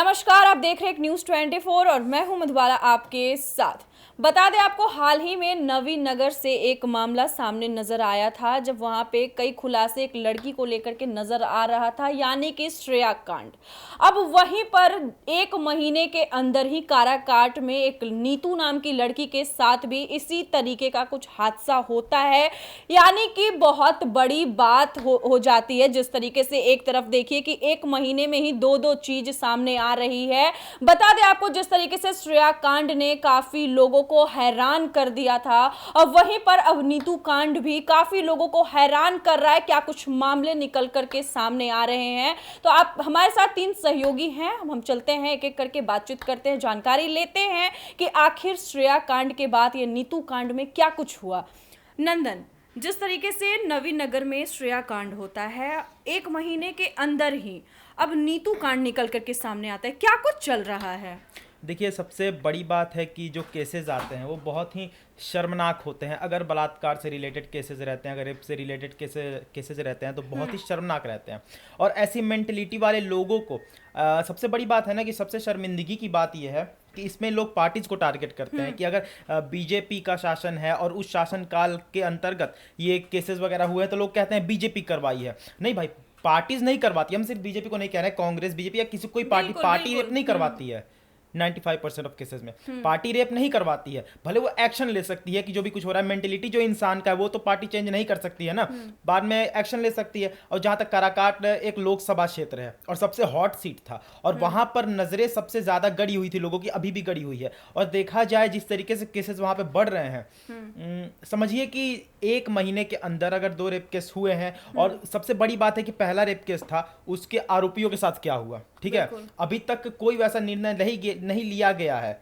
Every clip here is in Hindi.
नमस्कार, आप देख रहे हैं न्यूज़ 24 और मैं हूं मधुबाला आपके साथ। बता दें आपको, हाल ही में नवीन नगर से एक मामला सामने नजर आया था, जब वहां पे कई खुलासे एक लड़की को लेकर के नजर आ रहा था, यानी कि श्रेया कांड। अब वहीं पर एक महीने के अंदर ही काराकाट में एक नीतू नाम की लड़की के साथ भी इसी तरीके का कुछ हादसा होता है, यानी कि बहुत बड़ी बात हो जाती है। जिस तरीके से एक तरफ देखिए कि एक महीने में ही दो चीज सामने आ रही है। बता दें आपको, जिस तरीके से श्रेया कांड ने काफी लोगों को हैरान कर दिया था, और वहीं पर अब नीतू कांड भी काफी लोगों को हैरान कर रहा है। क्या कुछ मामले निकल करके सामने आ रहे हैं। तो आप हमारे साथ 3 सहयोगी हैं, हम चलते हैं एक एक करके बातचीत करते हैं, जानकारी लेते हैं कि आखिर श्रेया कांड के बाद ये नीतू कांड में क्या कुछ हुआ। नंदन, जिस तरीके से नवीन नगर में श्रेया कांड होता है, एक महीने के अंदर ही अब नीतू कांड निकल करके सामने आता है, क्या कुछ चल रहा है? देखिए, सबसे बड़ी बात है कि जो केसेस आते हैं वो बहुत ही शर्मनाक होते हैं। अगर बलात्कार से रिलेटेड केसेस रहते हैं, अगर रेप से रिलेटेड केसेस रहते हैं तो बहुत ही शर्मनाक रहते हैं। और ऐसी मेंटलिटी वाले लोगों को सबसे बड़ी बात है ना कि सबसे शर्मिंदगी की बात यह है कि इसमें लोग पार्टीज को टारगेट करते हैं कि अगर बीजेपी का शासन है और उस शासन काल के अंतर्गत ये केसेस वगैरह हुए हैं तो लोग कहते हैं बीजेपी करवाई है। नहीं भाई, पार्टीज नहीं करवाती। हम सिर्फ बीजेपी को नहीं कह रहे हैं, कांग्रेस, बीजेपी या किसी कोई पार्टी रेप नहीं करवाती है। 95% ऑफ केसेस में पार्टी रेप नहीं करवाती है। भले वो एक्शन ले सकती है कि जो भी कुछ हो रहा है, मेंटेलिटी जो इंसान का है वो तो पार्टी चेंज नहीं कर सकती है ना, बाद में एक्शन ले सकती है। और जहां तक काराकाट एक लोकसभा क्षेत्र है और सबसे हॉट सीट था, और वहां पर नजरें सबसे ज्यादा गड़ी हुई थी लोगों की, अभी भी गड़ी हुई है। और देखा जाए जिस तरीके से केसेस वहां पे बढ़ रहे हैं, समझिए कि एक महीने के अंदर अगर 2 रेप केस हुए हैं, और सबसे बड़ी बात है कि पहला रेप केस था, उसके आरोपियों के साथ क्या हुआ, ठीक है, अभी तक कोई वैसा निर्णय नहीं लिया गया है।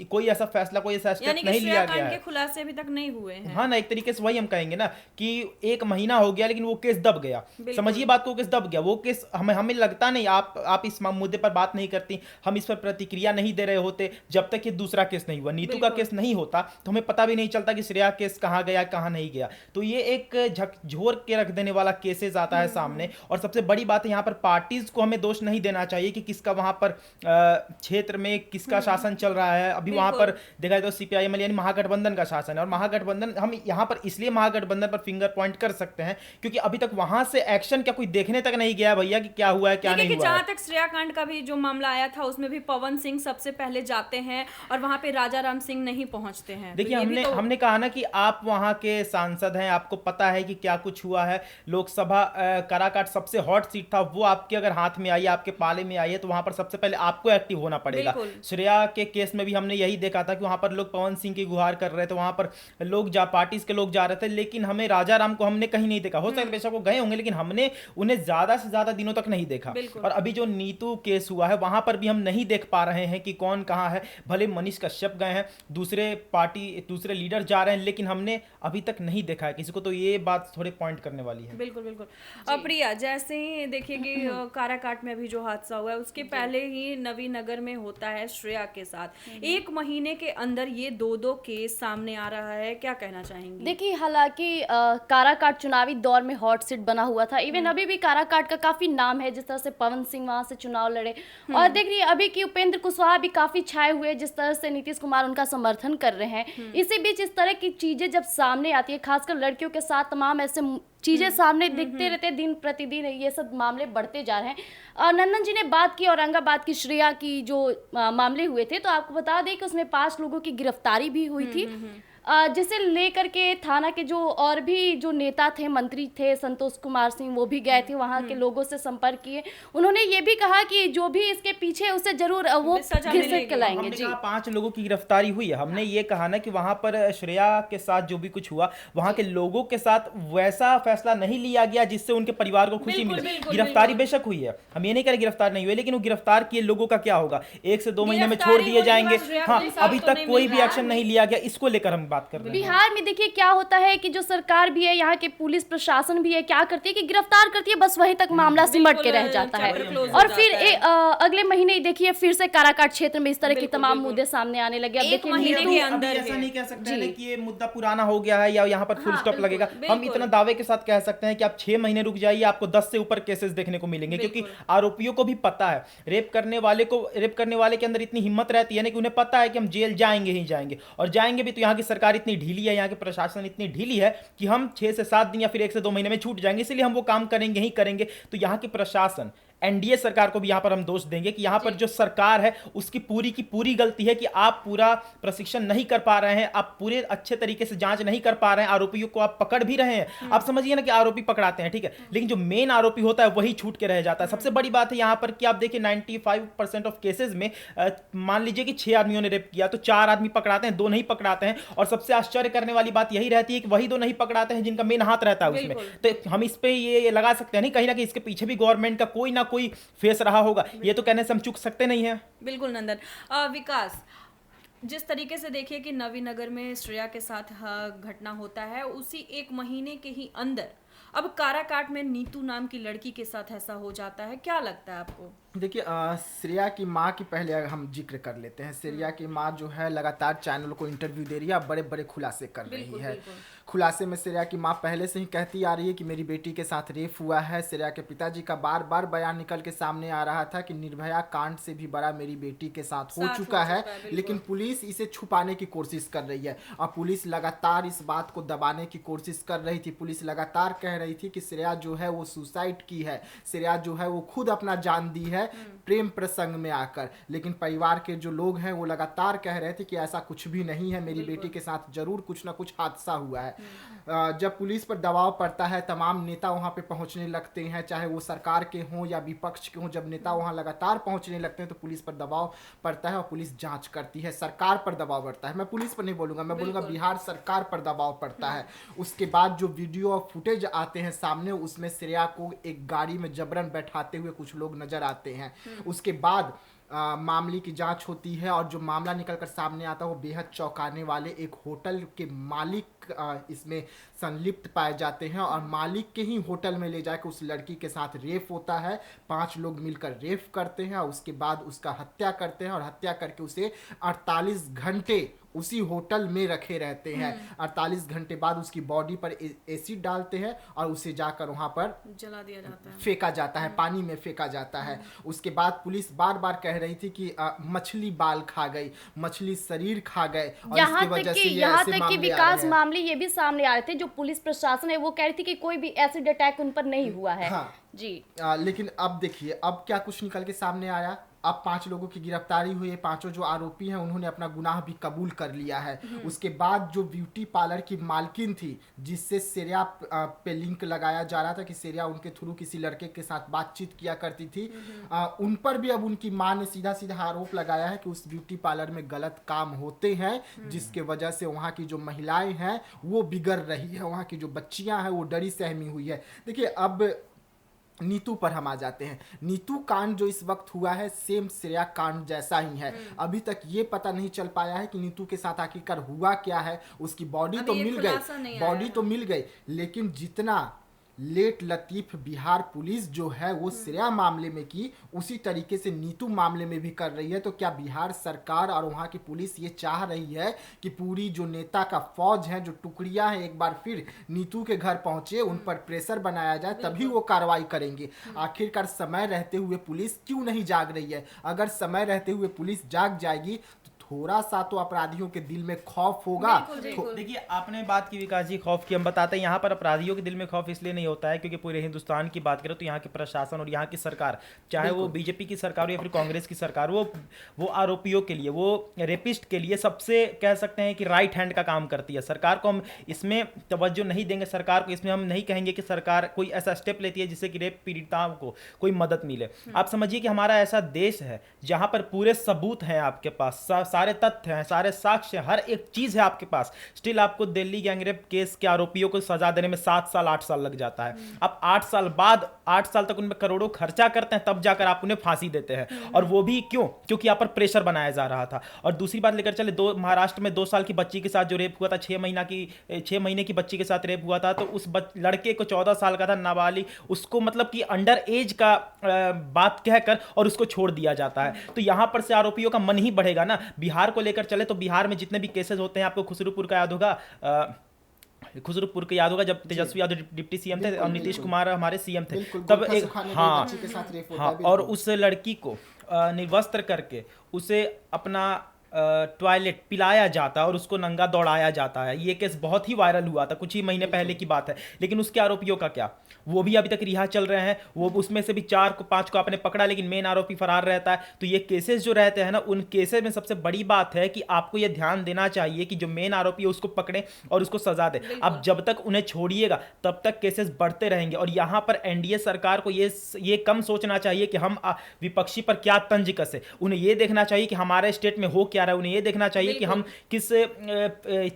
कोई ऐसा फैसला, कोई ऐसा स्टेप नहीं लिया गया है। के खुलासे अभी तक नहीं हुए हैं। हाँ ना, एक तरीके से वही हम कहेंगे ना कि एक महीना हो गया लेकिन वो केस दब गया। समझिए बात को, केस दब गया। वो केस हमें लगता नहीं, आप इस मुद्दे पर बात नहीं करती, हम इस पर प्रतिक्रिया नहीं दे रहे होते जब तक ये दूसरा केस नहीं हुआ। नीतू का केस नहीं होता तो हमें पता भी नहीं चलता कि श्रेया केस कहाँ गया, कहाँ नहीं गया। तो ये एक झकझोर के रख देने वाला केसेस आता है सामने। और सबसे बड़ी बात है, यहाँ पर पार्टीज को हमें दोष नहीं देना चाहिए कि किसका वहां पर क्षेत्र में किसका शासन चल रहा है। अभी वहां पर देखा जाए तो सीपीआईएम यानी महागठबंधन का शासन है, और महागठबंधन, हम यहां पर इसलिए महागठबंधन पर फिंगर पॉइंट कर सकते हैं क्योंकि अभी तक वहां से एक्शन क्या कोई देखने तक नहीं गया भैया कि क्या हुआ है क्या नहीं हुआ। जहां तक श्रेया कांड का भी जो मामला आया था, उसमें भी पवन सिंह सबसे पहले जाते हैं और वहां पे राजा राम सिंह नहीं पहुंचते हैं। देखिए, हमने कहा ना कि आप वहां के सांसद हैं, आपको पता है कि क्या कुछ हुआ है। लोकसभा काराकाट सबसे हॉट सीट था, वो आपके अगर हाथ में आई, आपके पाले में आई है, तो वहां पर सबसे पहले आपको एक्टिव होना पड़ेगा। श्रेया के केस में भी हमने यही देखा था कि वहां पर लोग पवन सिंह की गुहार कर रहे थे, वहां पर लोग पार्टीज के लोग जा रहे थे, लेकिन हमें राजा राम को हमने कहीं नहीं देखा। हो सकता है बेशक वो गए होंगे, लेकिन हमने उन्हें ज्यादा से ज्यादा दिनों तक नहीं देखा। और अभी जो नीतू केस हुआ है वहां पर भी हम नहीं देख पा रहे हैं कि कौन कहां है। भले मनीष कश्यप गए हैं, दूसरे लीडर जा रहे हैं, लेकिन हमने अभी तक नहीं देखा है किसी को। तो ये बात थोड़े पॉइंट करने वाली है। बिल्कुल बिल्कुल। प्रिया, जैसे ही देखिए कि काराकाट में अभी जो हादसा हुआ है, उसके पहले ही नवीन नगर में होता है श्रेया के साथ। एक महीने के अंदर ये दो केस सामने आ रहा है, क्या कहना चाहेंगे? देखिए, हालांकि काराकाट चुनावी दौर में हॉट सीट बना हुआ था। इवन अभी भी काराकाट का काफी नाम है, जिस तरह से पवन सिंह वहां से चुनाव लड़े, और देखिए अभी की उपेंद्र कुशवाहा भी काफी छाए हुए, जिस तरह से नीतीश कुमार उनका समर्थन कर रहे हैं। इसी बीच इस तरह की चीजें जब सामने आती है, खासकर लड़कियों के साथ तमाम ऐसे चीजें सामने दिखते रहते, दिन प्रतिदिन ये सब मामले बढ़ते जा रहे हैं। नंदन जी ने बात की औरंगाबाद की श्रेया की जो मामले हुए थे, तो आपको बता दें कि उसमें 5 लोगों की गिरफ्तारी भी हुई थी, जिसे लेकर के थाना के जो और भी जो नेता थे, मंत्री थे, संतोष कुमार सिंह, वो भी गए थे, वहां के लोगों से संपर्क किए। उन्होंने ये भी कहा कि जो भी इसके पीछे, उसे जरूर वो घिसट के लाएंगे। जी, 5 लोगों की गिरफ्तारी हुई है। हमने ये कहा ना कि वहां पर श्रेया के साथ जो भी कुछ हुआ, वहां के लोगों के साथ वैसा फैसला नहीं लिया गया जिससे उनके परिवार को खुशी मिले। गिरफ्तारी बेशक हुई है, हम ये नहीं कह रहे गिरफ्तार नहीं हुए, लेकिन वो गिरफ्तार किए लोगों का क्या होगा? 1 से 2 महीने में छोड़ दिए जाएंगे। हाँ, अभी तक कोई भी एक्शन नहीं लिया गया, इसको लेकर हम बात कर रहे हैं। बिहार में देखिए क्या होता है कि जो सरकार भी है, यहाँ के पुलिस प्रशासन भी है, क्या करती है कि गिरफ्तार करती है, बस वहीं तक मामला सिमट के रह जाता है। चैप्टर क्लोज हो और फिर जाता है। अगले महीने ही देखिए फिर से काराकाट क्षेत्र में इस तरह के बिल्कुल, तमाम बिल्कुल। मुद्दे सामने आने लगे। अब एक देखिए महीने नीतू- के अभी अंदर ऐसा है। नहीं कह सकते हैं जी। ना कि ये मुद्दा पुराना हो गया है या यहाँ पर फुल हाँ, स्टॉप बिल्कुल, लगेगा। हम बिल्कुल। इतना दावे के साथ कह सकते हैं कि आप 6 महीने रुक जाइए, आपको 10 से ऊपर केसेस देखने को मिलेंगे, क्योंकि आरोपियों को भी पता है, रेप करने वाले के अंदर इतनी हिम्मत रहती है ना कि उन्हें पता है कि हम जेल जाएंगे ही जाएंगे, और जाएंगे भी तो यहाँ की सरकार इतनी ढीली है, यहाँ के प्रशासन इतनी ढीली है कि हम 6 से 7 दिन या फिर 1 से 2 महीने में छूट जाएंगे, इसलिए हम वो काम करेंगे ही करेंगे। तो यहाँ की प्रशासन, एनडीए सरकार को भी यहाँ पर हम दोष देंगे कि यहाँ पर जो सरकार है उसकी पूरी की पूरी गलती है कि आप पूरा प्रशिक्षण नहीं कर पा रहे हैं, आप पूरे अच्छे तरीके से जांच नहीं कर पा रहे हैं, आरोपियों को आप पकड़ भी रहे हैं। आप समझिए ना कि आरोपी पकड़ाते हैं, ठीक है, लेकिन जो मेन आरोपी होता है वही छूट के रह जाता है। सबसे बड़ी बात है यहाँ पर कि आप देखिए 95% ऑफ केसेस में मान लीजिए कि 6 आदमियों ने रेप किया तो 4 आदमी पकड़ाते हैं, 2 नहीं पकड़ाते हैं। और सबसे आश्चर्य करने वाली बात यही रहती है कि वही 2 नहीं पकड़ाते हैं जिनका मेन हाथ रहता है उसमें। तो हम इस पे ये लगा सकते हैं नहीं कहीं ना कहीं इसके पीछे भी गवर्नमेंट का कोई ना कोई फेस रहा होगा, ये तो कहने से हम चूक सकते नहीं है। बिल्कुल नंदन। विकास, जिस तरीके से देखिए कि नवीनगर में श्रेया के साथ घटना होता है, उसी 1 महीने के ही अंदर अब काराकाट में नीतू नाम की लड़की के साथ ऐसा हो जाता है, क्या लगता है आपको? देखिए श्रेया की माँ की पहले अगर हम जिक्र कर लेते हैं। श्रेया की माँ जो है लगातार चैनल को इंटरव्यू दे रही है, बड़े बड़े खुलासे कर रही है। खुलासे में श्रेया की माँ पहले से ही कहती आ रही है कि मेरी बेटी के साथ रेप हुआ है। श्रेया के पिताजी का बार बार बयान निकल के सामने आ रहा था कि निर्भया कांड से भी बड़ा मेरी बेटी के साथ हो चुका है, लेकिन पुलिस इसे छुपाने की कोशिश कर रही है। और पुलिस लगातार इस बात को दबाने की कोशिश कर रही थी। पुलिस लगातार कह रही थी कि श्रेया जो है वो सुसाइड की है, श्रेया जो है वो खुद अपना जान दी है प्रेम प्रसंग में आकर। लेकिन परिवार के जो लोग हैं वो लगातार कह रहे थे कि ऐसा कुछ भी नहीं है, मेरी बेटी के साथ जरूर कुछ ना कुछ हादसा हुआ है। जब पुलिस पर दबाव पड़ता है, तमाम नेता वहां पे पहुंचने लगते हैं, चाहे वो सरकार के हों या विपक्ष के हों। जब नेता वहां लगातार पहुंचने लगते हैं तो पुलिस पर दबाव पड़ता है और पुलिस जांच करती है, सरकार पर दबाव पड़ता है। मैं पुलिस पर नहीं बोलूंगा, मैं बोलूंगा बिहार सरकार पर दबाव पड़ता है। उसके बाद जो वीडियो और फुटेज आते हैं सामने, उसमें श्रेया को एक गाड़ी में जबरन बैठाते हुए कुछ लोग नजर आते हैं। उसके बाद मामले की जांच होती है और जो मामला निकलकर सामने आता है वो बेहद चौंकाने वाले एक होटल के मालिक इसमें संलिप्त पाए जाते हैं और मालिक के ही होटल में ले जाकर उस लड़की के साथ रेप होता है। 5 लोग मिलकर रेप करते हैं और उसके बाद उसका हत्या करते हैं और हत्या करके उसे 48 घंटे उसी होटल में रखे रहते हैं। 48 घंटे बाद उसकी बॉडी पर एसिड डालते हैं और उसे जाकर वहां पर जला दिया जाता है, फेंका जाता है, पानी में फेंका जाता है। उसके बाद पुलिस बार बार कह रही थी कि मछली बाल खा गई, मछली शरीर खा गए, और यहाँ इसकी वजह तक से कि ये यहाँ ऐसे तक कि मामले आ विकास रहे हैं। मामले ये भी सामने आ रहे थे। जो पुलिस प्रशासन है वो कह रही थी कि कोई भी एसिड अटैक उन पर नहीं हुआ है। हाँ। जी। लेकिन अब देखिए अब क्या कुछ निकल के सामने आया। अब 5 लोगों की गिरफ्तारी हुई है। 5 जो आरोपी हैं उन्होंने अपना गुनाह भी कबूल कर लिया है। उसके बाद जो ब्यूटी पार्लर की मालकिन थी जिससे श्रेया पे लिंक लगाया जा रहा था कि श्रेया उनके थ्रू किसी लड़के के साथ बातचीत किया करती थी, उन पर भी अब उनकी मां ने सीधा सीधा आरोप लगाया है कि उस ब्यूटी पार्लर में गलत काम होते हैं, जिसके वजह से वहाँ की जो महिलाएं हैं वो बिगड़ रही है, वहाँ की जो बच्चियां हैं वो डरी सहमी हुई है। देखिए अब नीतू पर हम आ जाते हैं। नीतू कांड जो इस वक्त हुआ है सेम श्रेया कांड जैसा ही है। अभी तक ये पता नहीं चल पाया है कि नीतू के साथ आखिरकार हुआ क्या है। उसकी बॉडी तो मिल गई, बॉडी तो मिल गई, लेकिन जितना लेट लतीफ बिहार पुलिस जो है वो श्रेया मामले में की उसी तरीके से नीतू मामले में भी कर रही है। तो क्या बिहार सरकार और वहाँ की पुलिस ये चाह रही है कि पूरी जो नेता का फौज है, जो टुकड़ियां हैं, एक बार फिर नीतू के घर पहुंचे, उन पर प्रेशर बनाया जाए, तभी वो कार्रवाई करेंगे? आखिरकार समय रहते हुए पुलिस क्यों नहीं जाग रही है? अगर समय रहते हुए पुलिस जाग जाएगी तो थोड़ा सा तो अपराधियों के दिल में खौफ होगा। देखिए आपने बात की विकास जी खौफ की, हम बताते हैं यहाँ पर अपराधियों के दिल में खौफ इसलिए नहीं होता है क्योंकि पूरे हिंदुस्तान की बात करें तो यहाँ के प्रशासन और यहाँ की सरकार, चाहे वो बीजेपी की सरकार हो या फिर कांग्रेस की सरकार, वो आरोपियों के लिए, वो रेपिस्ट के लिए सबसे कह सकते हैं कि राइट हैंड का काम करती है। सरकार को हम इसमें तवज्जो नहीं देंगे, सरकार को इसमें हम नहीं कहेंगे कि सरकार कोई ऐसा स्टेप लेती है जिससे कि रेप पीड़िताओं को कोई मदद मिले। आप समझिए कि हमारा ऐसा देश है जहाँ पर पूरे सबूत हैं आपके पास, सारे तथ्य हैं, सारे साक्ष्य, हर एक चीज़ है आपके पास, स्टिल आपको दिल्ली गैंगरेप केस के आरोपियों को सजा देने में 7 साल 8 साल लग जाता है। अब 8 साल बाद 8 साल तक उनमें करोड़ों खर्चा करते हैं, तब जाकर आप उन्हें फांसी देते हैं। और वो भी क्यों? क्योंकि यहाँ पर प्रेशर बनाया जा रहा था। और दूसरी बात लेकर चले, महाराष्ट्र में 2 साल की बच्ची के साथ जो रेप हुआ था, 6 महीने की बच्ची के साथ रेप हुआ था, तो उस लड़के को 14 साल का था, नाबालिग, उसको मतलब कि अंडर एज का बात कहकर और उसको छोड़ दिया जाता है। तो यहाँ पर से आरोपियों का मन ही बढ़ेगा ना। बिहार को लेकर चले तो बिहार में जितने भी केसेस होते हैं, आपको खुसरूपुर का याद होगा, जब तेजस्वी यादव डिप्टी सीएम थे और नीतीश कुमार हमारे सीएम थे, तब एक और उस लड़की को निर्वस्त्र करके उसे अपना टॉयलेट पिलाया जाता है और उसको नंगा दौड़ाया जाता है। ये केस बहुत ही वायरल हुआ था, कुछ ही महीने पहले की बात है। लेकिन उसके आरोपियों का क्या? वो भी अभी तक रिहा चल रहे हैं। वो उसमें से भी 4-5 को आपने पकड़ा, लेकिन मेन आरोपी फरार रहता है। तो ये केसेस जो रहते हैं ना, उन केसेस में सबसे बड़ी बात है कि आपको ये ध्यान देना चाहिए कि जो मेन आरोपी है उसको पकड़े और उसको सजा दे। अब जब तक उन्हें छोड़िएगा तब तक केसेस बढ़ते रहेंगे। और यहाँ पर एनडीए सरकार को ये कम सोचना चाहिए कि हम विपक्षी पर क्या तंज कसे। उन्हें ये देखना चाहिए कि हमारे स्टेट में हो क्या रहा है, उन्हें ये देखना चाहिए कि हम किस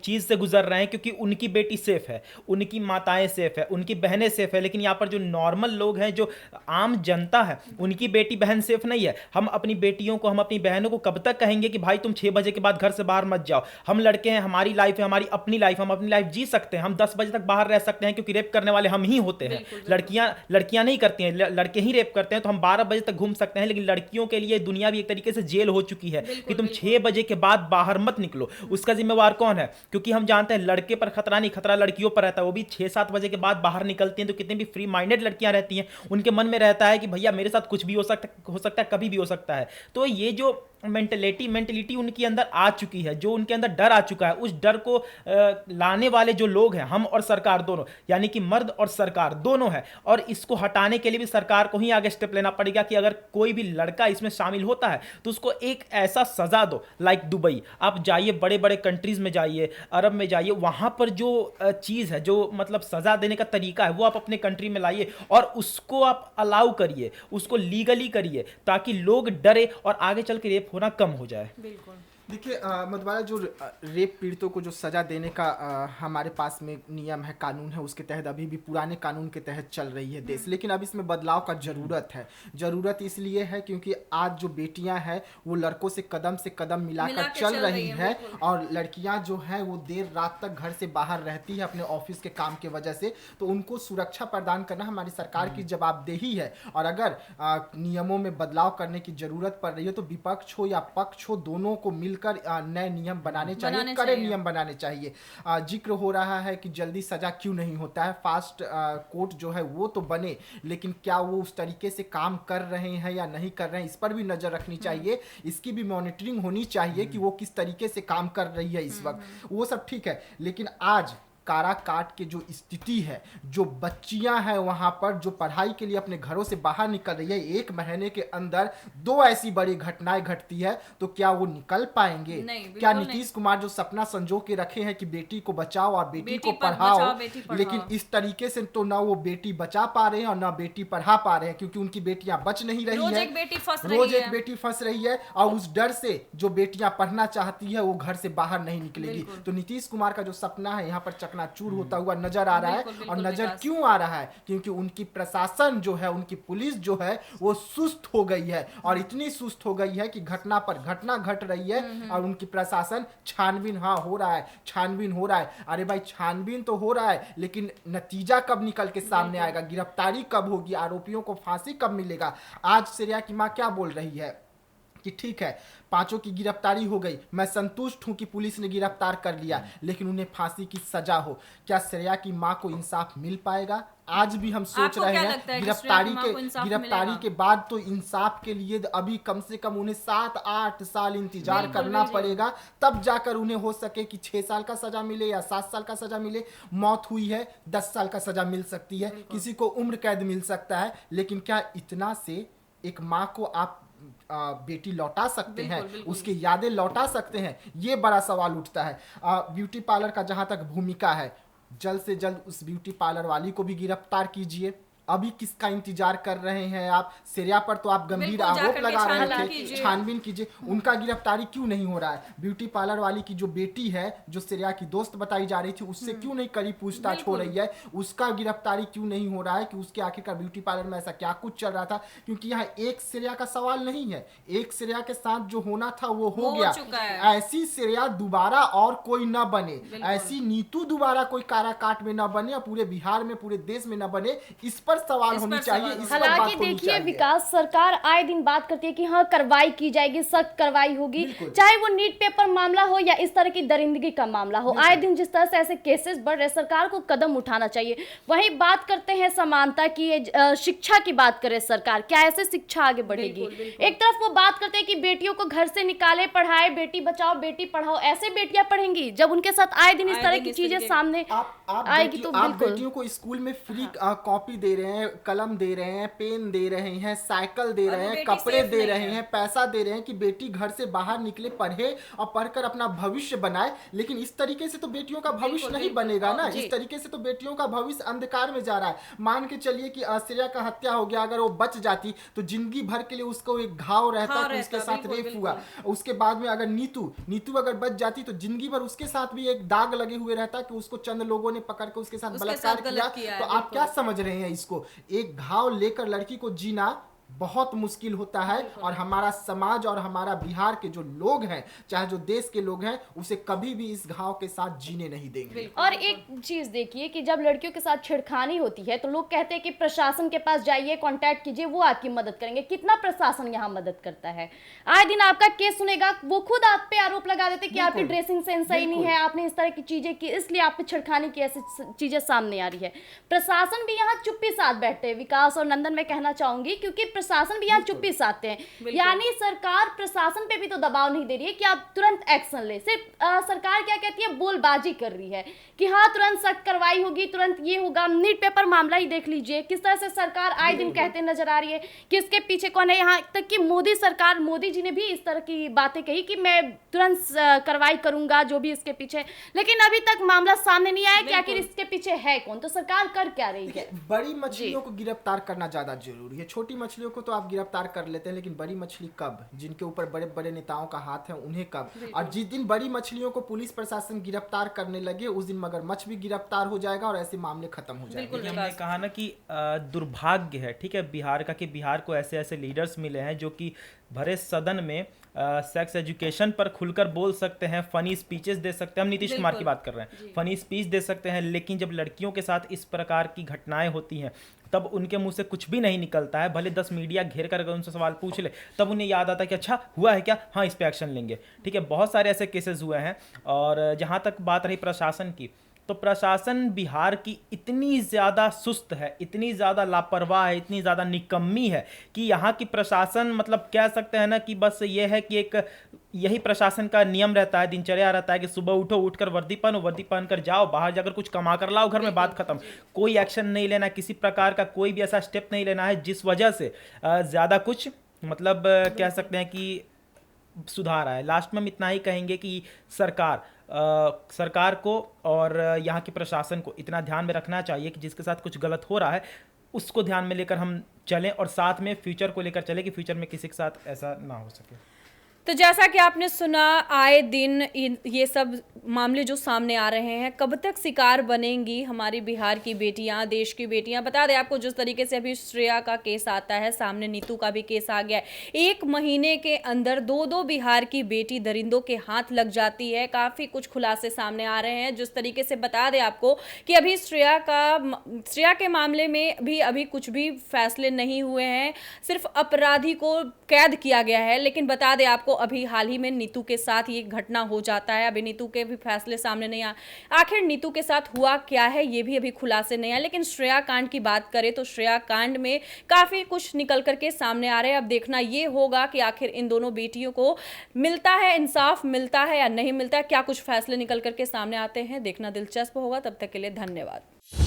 चीज से गुजर रहे हैं, क्योंकि उनकी बेटी सेफ है, उनकी माताएं सेफ है, उनकी बहनें सेफ है। लेकिन यहाँ पर जो नॉर्मल लोग हैं, जो आम जनता है, उनकी बेटी बहन सेफ नहीं है। हम अपनी बेटियों को, हम अपनी बहनों को कब तक कहेंगे कि भाई तुम 6 बजे के बाद घर से बाहर मत जाओ? हम लड़के हैं, हमारी लाइफ है, हमारी अपनी लाइफ, हम अपनी लाइफ जी सकते हैं। हम 10 बजे तक बाहर रह सकते हैं, क्योंकि रेप करने वाले हम ही होते हैं। लड़कियां नहीं करती हैं, लड़के ही रेप करते हैं। तो हम 12 बजे तक घूम सकते हैं, लेकिन लड़कियों के लिए दुनिया भी एक तरीके से जेल हो चुकी है कि तुम 6 बजे के बाद बाहर मत निकलो। उसका जिम्मेवार कौन है? क्योंकि हम जानते हैं लड़के पर खतरा नहीं, खतरा लड़कियों पर रहता है। वो भी 6-7 बजे के बाद बाहर निकलती हैं, तो कितनी भी फ्री माइंडेड लड़कियां रहती हैं, उनके मन में रहता है कि भैया मेरे साथ कुछ भी हो सकता है, कभी भी हो सकता है। तो ये जो मेंटलिटी उनके अंदर आ चुकी है, जो उनके अंदर डर आ चुका है, उस डर को लाने वाले जो लोग हैं, हम और सरकार दोनों, यानी कि मर्द और सरकार दोनों है। और इसको हटाने के लिए भी सरकार को ही आगे स्टेप लेना पड़ेगा कि अगर कोई भी लड़का इसमें शामिल होता है तो उसको एक ऐसा सजा दो, लाइक दुबई। आप जाइए, बड़े बड़े कंट्रीज में जाइए, अरब में जाइए, वहां पर जो चीज़ है, जो मतलब सजा देने का तरीका है, वो आप अपने कंट्री में लाइए और उसको आप अलाउ करिए, उसको लीगली करिए, ताकि लोग डरे और आगे चल के रेप होना कम हो जाए। बिल्कुल। देखिए मधुबाला, जो रेप पीड़ितों को जो सज़ा देने का हमारे पास में नियम है, कानून है, उसके तहत अभी भी पुराने कानून के तहत चल रही है देश। लेकिन अब इसमें बदलाव का ज़रूरत है। ज़रूरत इसलिए है क्योंकि आज जो बेटियां हैं वो लड़कों से कदम मिलाकर चल रही हैं। और लड़कियां जो हैं वो देर रात तक घर से बाहर रहती है अपने ऑफिस के काम के वजह से। तो उनको सुरक्षा प्रदान करना हमारी सरकार की जवाबदेही है। और अगर नियमों में बदलाव करने की ज़रूरत पड़ रही है तो विपक्ष हो या पक्ष हो, दोनों को मिलकर नए नियम बनाने चाहिए, कड़े नियम बनाने चाहिए। जिक्र हो रहा है कि जल्दी सजा क्यों नहीं होता है, फास्ट कोर्ट जो है वो तो बने, लेकिन क्या वो उस तरीके से काम कर रहे हैं या नहीं कर रहे हैं, इस पर भी नजर रखनी चाहिए। इसकी भी मॉनिटरिंग होनी चाहिए कि वो किस तरीके से काम कर रही है इस वक्त। वो सब ठीक है, लेकिन आज काराकाट की जो स्थिति है, जो बच्चियां हैं वहां पर जो पढ़ाई के लिए अपने घरों से बाहर निकल रही है, 1 महीने के अंदर 2 ऐसी बड़ी घटनाएं घटती है, तो क्या वो निकल पाएंगे? क्या नीतीश कुमार जो सपना संजो के रखे हैं कि बेटी को बचाओ और बेटी को पढ़ाओ, लेकिन इस तरीके से तो ना वो बेटी बचा पा रहे हैं और ना बेटी पढ़ा पा रहे हैं, क्योंकि उनकी बेटियां बच नहीं रही है, रोज एक बेटी फंस रही है। और उस डर से जो बेटियां पढ़ना चाहती है वो घर से बाहर नहीं निकलेगी। तो नीतीश कुमार का जो सपना है यहाँ पर चकनाचूर होता हुआ नजर आ रहा है। और नजर क्यों आ रहा है? क्योंकि उनकी प्रशासन जो है, उनकी पुलिस जो है वो सुस्त हो गई है। और इतनी सुस्त हो गई है कि घटना पर घटना घट रही है और उनकी प्रशासन छानबीन हो रहा है। अरे भाई, छानबीन तो हो रहा है, लेकिन नतीजा कब निकल के सामने आएगा? गिरफ्तारी कब होगी? आरोपियों को फांसी कब मिलेगा? आज श्रेया की मां क्या बोल रही है कि ठीक है 5 की गिरफ्तारी हो गई, मैं संतुष्ट हूं कि पुलिस ने गिरफ्तार कर लिया, लेकिन उन्हें फांसी की सजा हो। क्या श्रेया की मां को इंसाफ मिल पाएगा? आज भी हम सोच रहे हैं गिरफ्तारी के बाद तो इंसाफ के लिए अभी कम से कम उन्हें 7-8 साल इंतजार करना पड़ेगा, तब जाकर उन्हें हो सके कि 6 साल का सजा मिले या 7 साल का सजा मिले। मौत हुई है, 10 साल का सजा मिल सकती है, किसी को उम्र कैद मिल सकता है, लेकिन क्या इतना से एक माँ को आप बेटी लौटा सकते हैं? उसकी यादें लौटा सकते हैं? ये बड़ा सवाल उठता है। ब्यूटी पार्लर का जहां तक भूमिका है, जल्द से जल्द उस ब्यूटी पार्लर वाली को भी गिरफ्तार कीजिए अभी किसका इंतजार कर रहे हैं आप? श्रेया पर तो आप गंभीर बिल्कुल, आरोप जाकर के लगा रहे छानबीन थे, कीजिए। छानबीन कीजिए। उनका गिरफ्तारी क्यों नहीं हो रहा है? ब्यूटी पार्लर वाली की जो बेटी है, जो श्रेया की दोस्त बताई जा रही थी, उससे क्यों नहीं कड़ी पूछताछ हो रही है? उसका गिरफ्तारी क्यों नहीं हो रहा है कि उसके आखिरकार ब्यूटी पार्लर में ऐसा क्या कुछ चल रहा था? क्योंकि यहाँ एक श्रेया का सवाल नहीं है, एक श्रेया के साथ जो होना था वो हो गया। चुका है। ऐसी श्रेया दोबारा और कोई न बने, ऐसी नीतू दोबारा कोई काराकाट में न बने, और पूरे बिहार में, पूरे देश में न बने। इस पर सवाल होनी चाहिए। इस पर बात हालांकि होनी देखिए चाहिए। विकास, सरकार आए दिन बात करती है कि हाँ कार्रवाई की जाएगी, सख्त कार्रवाई होगी, चाहे वो नीट पेपर मामला हो या इस तरह की दरिंदगी का मामला हो। आए दिन जिस तरह से ऐसे केसेस बढ़ रहे, सरकार को कदम उठाना चाहिए। वहीं बात करते हैं समानता की, शिक्षा की बात करें सरकार, क्या ऐसे शिक्षा आगे बढ़ेगी? एक तरफ वो बात करते हैं कि बेटियों को घर से निकाले, पढ़ाए, बेटी बचाओ बेटी पढ़ाओ, ऐसे बेटियां पढ़ेंगी जब उनके साथ आए दिन इस तरह की चीजें सामने आएगी तो आप बिल्कुल। बेटियों को स्कूल में फ्री कॉपी दे रहे हैं, कलम दे रहे हैं, पेन दे रहे हैं, साइकिल दे रहे हैं, कपड़े दे रहे हैं, पैसा दे रहे हैं कि बेटी घर से बाहर निकले, पढ़े और पढ़कर अपना भविष्य बनाए। लेकिन इस तरीके से तो बेटियों का भविष्य नहीं बनेगा ना। इस तरीके से तो बेटियों का भविष्य अंधकार में जा रहा है। मान के चलिए कि श्रेया का हत्या हो गया, अगर वो बच जाती तो जिंदगी भर के लिए उसको एक घाव रहता कि उसके साथ रेप हुआ। उसके बाद में अगर नीतू अगर बच जाती तो जिंदगी भर उसके साथ भी एक दाग लगे हुए रहता कि उसको चंद लोगों ने पकड़ के उसके साथ बलात्कार किया। तो आप क्या समझ रहे हैं इसको? एक घाव लेकर लड़की को जीना बहुत मुश्किल होता है, और हमारा समाज और हमारा बिहार के जो लोग हैं, चाहे जो देश के लोग हैं, उसे कभी भी इस घाव के साथ जीने नहीं देंगे। और एक चीज देखिए कि जब लड़कियों के साथ छेड़खानी होती है तो लोग कहते हैं कि प्रशासन के पास जाइए, कांटेक्ट कीजिए, वो आपकी मदद करेंगे। कितना प्रशासन यहाँ मदद करता है? आए दिन आपका केस सुनेगा, वो खुद आप पे आरोप लगा देते कि आपकी ड्रेसिंग सेंस सही नहीं है, आपने इस तरह की चीजें की, इसलिए आप पे छेड़खानी की ऐसी चीजें सामने आ रही है। प्रशासन भी यहाँ चुप्पी साध बैठते हैं। विकास और नंदन, मैं कहना चाहूंगी, क्योंकि प्रशासन भी यहाँ चुप्पी साधते हैं। यानी सरकार प्रशासन पे भी तो दबाव नहीं दे रही है कि आप तुरंत एक्शन ले। सिर्फ सरकार क्या कहती है, बोलबाजी कर रही है कि हाँ तुरंत सख्त कार्रवाई होगी, तुरंत ये होगा। नीट पेपर मामला ही देख लीजिए, किस तरह से सरकार आए दिन कहते नजर आ रही है कि इसके पीछे कौन है। यहाँ तक कि मोदी सरकार, मोदी जी ने भी इस तरह की बातें कही कि मैं तुरंत कार्रवाई करूंगा जो भी इसके पीछे, लेकिन अभी तक मामला सामने नहीं आया कि आखिर इसके पीछे है कौन। तो सरकार कर क्या रही है? बड़ी मछलियों को गिरफ्तार करना ज्यादा जरूरी है। छोटी मछलियों को तो आप गिरफ्तार कर लेते हैं, लेकिन बड़ी मछली कब, जिनके ऊपर बड़े बड़े नेताओं का हाथ है, उन्हें कब? और जिस दिन बड़ी मछलियों को पुलिस प्रशासन गिरफ्तार करने लगे, उस दिन मगरमच्छ भी गिरफ्तार हो जाएगा और ऐसे मामले खत्म हो जाएंगे। देखिए, हमने कहा ना कि दुर्भाग्य है, ठीक है, बिहार का, कि बिहार को ऐसे ऐसे लीडर्स मिले हैं जो कि भरे सदन में सेक्स एजुकेशन पर खुलकर बोल सकते हैं, फनी स्पीचेस दे सकते हैं। हम नीतीश कुमार की बात कर रहे हैं, फनी स्पीच दे सकते हैं, लेकिन जब लड़कियों के साथ इस प्रकार की घटनाएं होती हैं तब उनके मुंह से कुछ भी नहीं निकलता है। भले 10 मीडिया घेर कर अगर उनसे सवाल पूछ ले तब उन्हें याद आता है कि अच्छा हुआ है क्या, हाँ इस पे एक्शन लेंगे। ठीक है, बहुत सारे ऐसे केसेस हुए हैं। और जहाँ तक बात रही प्रशासन की, तो प्रशासन बिहार की इतनी ज़्यादा सुस्त है, इतनी ज़्यादा लापरवाह है, इतनी ज़्यादा निकम्मी है कि यहाँ की प्रशासन, मतलब कह सकते हैं ना कि बस ये है कि एक यही प्रशासन का नियम रहता है, दिनचर्या रहता है कि सुबह उठो, उठकर वर्दी पहन कर जाओ, बाहर जाकर कुछ कमा कर लाओ, घर में बात खत्म। कोई एक्शन नहीं लेना, किसी प्रकार का कोई भी ऐसा स्टेप नहीं लेना है जिस वजह से ज़्यादा कुछ, मतलब कह सकते हैं कि सुधार आए। लास्ट में हम इतना ही कहेंगे कि सरकार को और यहाँ के प्रशासन को इतना ध्यान में रखना चाहिए कि जिसके साथ कुछ गलत हो रहा है उसको ध्यान में लेकर हम चलें, और साथ में फ्यूचर को लेकर चलें कि फ्यूचर में किसी के साथ ऐसा ना हो सके। तो जैसा कि आपने सुना, आए दिन ये सब मामले जो सामने आ रहे हैं, कब तक शिकार बनेंगी हमारी बिहार की बेटियां, देश की बेटियां। बता दें आपको, जिस तरीके से अभी श्रेया का केस आता है सामने, नीतू का भी केस आ गया है, 1 महीने के अंदर 2-2 बिहार की बेटी दरिंदों के हाथ लग जाती है। काफ़ी कुछ खुलासे सामने आ रहे हैं। जिस तरीके से बता दें आपको कि अभी श्रेया के मामले में भी अभी कुछ भी फैसले नहीं हुए हैं, सिर्फ अपराधी को कैद किया गया है। लेकिन बता दें आपको, अभी हाल ही में नीतू के साथ ये घटना हो जाता है। अभी नीतू के भी फैसले सामने नहीं आए, आखिर नीतू के साथ हुआ क्या है ये भी अभी खुलासे नहीं आए। लेकिन श्रेया कांड की बात करें तो श्रेया कांड में काफी कुछ निकल करके सामने आ रहे हैं। अब देखना ये होगा कि आखिर इन दोनों बेटियों को मिलता है, इंसाफ मिलता है या नहीं मिलता है, क्या कुछ फैसले निकल करके सामने आते हैं, देखना दिलचस्प होगा। तब तक के लिए धन्यवाद।